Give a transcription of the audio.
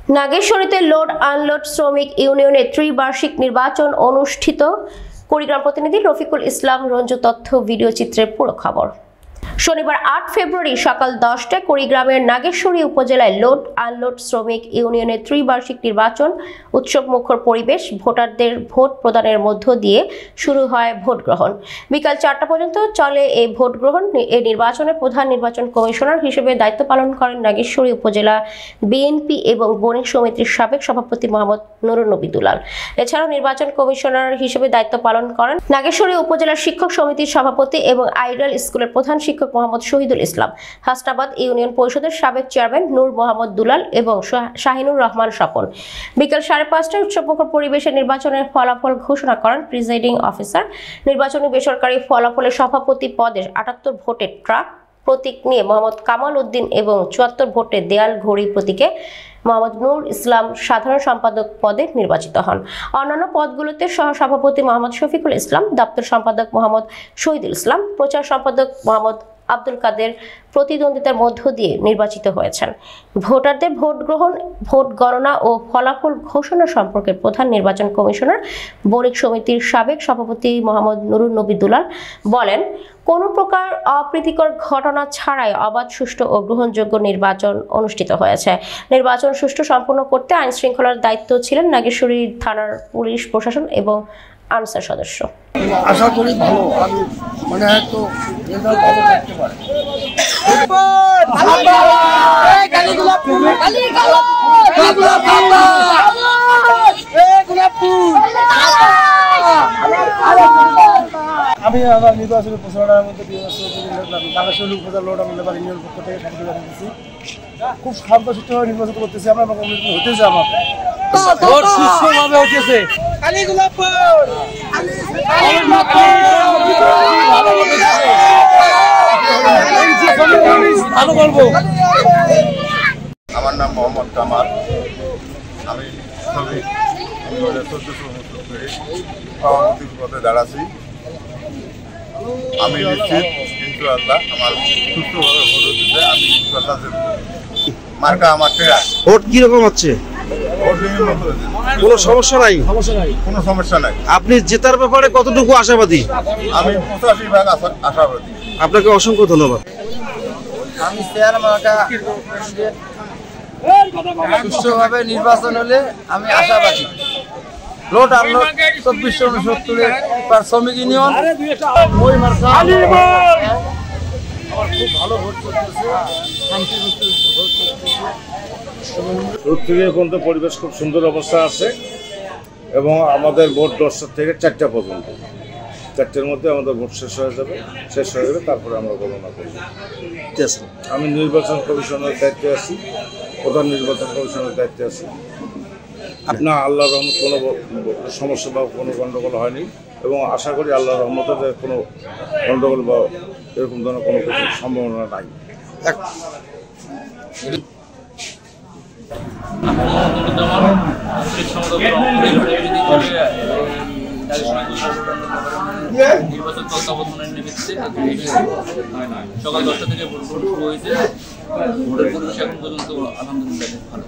নাগেশ্বরীতে load unload শ্রমিক ইউনিয়নের ত্রিবার্ষিক নির্বাচন অনুষ্ঠিত। কুড়িগ্রাম প্রতিনিধি রফিকুল ইসলাম রঞ্জু তথ্য ভিডিও চিত্রের পুরো খবর। শনিবার 8 ফেব্রুয়ারি সকাল 10টায় কুড়িগ্রামের নাগেশ্বরী উপজেলায় লোড আনলোড শ্রমিক ইউনিয়নের ত্রিবার্ষিক নির্বাচন উৎসব মুখর পরিবেশ, ভোটারদের ভোট প্রদানের মধ্য দিয়ে শুরু হয় ভোট গ্রহণ। বিকাল 4টা পর্যন্ত চলে এই ভোট গ্রহণ। এই নির্বাচনে প্রধান নির্বাচন কমিশনার হিসেবে দায়িত্ব পালন করেন নাগেশ্বরী উপজেলা বিএনপি এবং বণিক সমিতির সাবেক সভাপতি মোহাম্মদ নুরুন নবী দুলাল। এছাড়াও নির্বাচন কমিশনার হিসেবে দায়িত্ব পালন করেন নাগেশ্বরী উপজেলা শিক্ষক সমিতির সভাপতি এবং আইডাল স্কুলের প্রধান শিক্ষক মোহাম্মদ শহীদুল ইসলাম, হাসনাবাদ ইউনিয়ন পরিষদের সাবেক চেয়ারম্যান নূর মোহাম্মদ দুলাল এবং শাহিনুর রহমান স্বপন। বিকেল 5:30টায় উৎসবমুখর পরিবেশে নির্বাচনের ফলাফল ঘোষণা করেন প্রিজাইডিং অফিসার। নির্বাচনী বেসরকারি ফলাফলের সভাপতি পদে 78 ভোটের ট্রাক প্রতীক নিয়ে মোহাম্মদ কামাল উদ্দিন এবং 74 ভোটে দেয়াল ঘড়ি প্রতীকে মোহাম্মদ নূর ইসলাম সাধারণ সম্পাদক পদে নির্বাচিত হন। অন্যান্য পদগুলোতে সহসভাপতি মোহাম্মদ শফিকুল ইসলাম, দপ্তর সম্পাদক মোহাম্মদ শহীদুল ইসলাম, প্রচার সম্পাদক মোহাম্মদ আব্দুল কাদের প্রতিদ্বন্দ্বিতার মধ্য দিয়ে নির্বাচিত হয়েছেন। ভোটারদের ভোট গ্রহণ, ভোট গণনা ও ফলাফল ঘোষণা সম্পর্কে প্রধান নির্বাচন কমিশনার বণিক সমিতির সাবেক সভাপতি মোহাম্মদ নুরুন নবী দুলাল বলেন, কোনো প্রকার অপ্রীতিকর ঘটনা ছাড়াই অবাধ, সুষ্ঠু ও গ্রহণযোগ্য নির্বাচন অনুষ্ঠিত হয়েছে। নির্বাচন সুষ্ঠু সম্পন্ন করতে আইন শৃঙ্খলার দায়িত্ব ছিলেন নাগেশ্বরী থানার পুলিশ প্রশাসন এবং আনসার সদস্য। আশা করি ভালো, আমি মনে হয় তো রেজাল্ট ভালো করতে পারে। আমি আমার নির্বাচনী প্রচারণার মধ্যে নাগেশ্বরী উপজেলা লোড লেবার ইউনিয়ন পক্ষ থেকে সার্টিফিকেট দিচ্ছি। খুব শান্তশিষ্টভাবে নির্বাচন করতেছি আমরা, হতেছে আমার ভোট সুষ্ঠুভাবে হতেছে। আমার নাম মোহাম্মদ কামাল, আমি শ্রমিক সভাপতির পদে দাঁড়াচ্ছি। আমি নিশ্চিত ইনশাআল্লাহ আমার সুষ্ঠুভাবে ভোট হচ্ছে। আমি ইনশাআল্লাহ মার্কা আমার ভোট কিরকম হচ্ছে? কোনো সমস্যা নাই? কোনো সমস্যা নাই। আপনি জেতার ব্যাপারে কতটুকু আশাবাদী? আমি 85% আশাবাদী। আপনাকে অসংখ্য ধন্যবাদ। আমি চেয়ার মার্কা সুষ্ঠুভাবে নির্বাচন হলে আমি আশাবাদী। লোড আনলোড 2469 শ্রমিক ইউনিয়ন ওই মার্কা আমার খুব ভালো ভোট করতেছে, শান্তিপূর্ণ ভোট করতেছে। শুরু থেকে পর্যন্ত পরিবেশ খুব সুন্দর অবস্থা আছে এবং আমাদের ভোট 10টা থেকে 4টা পর্যন্ত, 4টার মধ্যে আমাদের ভোট শেষ হয়ে যাবে, তারপরে আমরা গণনা করব। আমি নির্বাচন কমিশনের দায়িত্বে আছি, প্রধান নির্বাচন কমিশনের দায়িত্বে আছি। আপনার আল্লাহর রহমত কোনো সমস্যা বা কোনো গণ্ডগোল হয়নি এবং আশা করি আল্লাহর রহমতে কোনো গণ্ডগোল বা এরকম ধরনের কোনো কিছু সম্ভাবনা নাই। নির্বাচন তত্ত্বাবধানের নেতৃত্বে সকাল 10টা থেকে ভোট শুরু হয়েছে। ভোটের পরিবেশ এখন পর্যন্ত আলহামদুলিল্লাহ ভালো।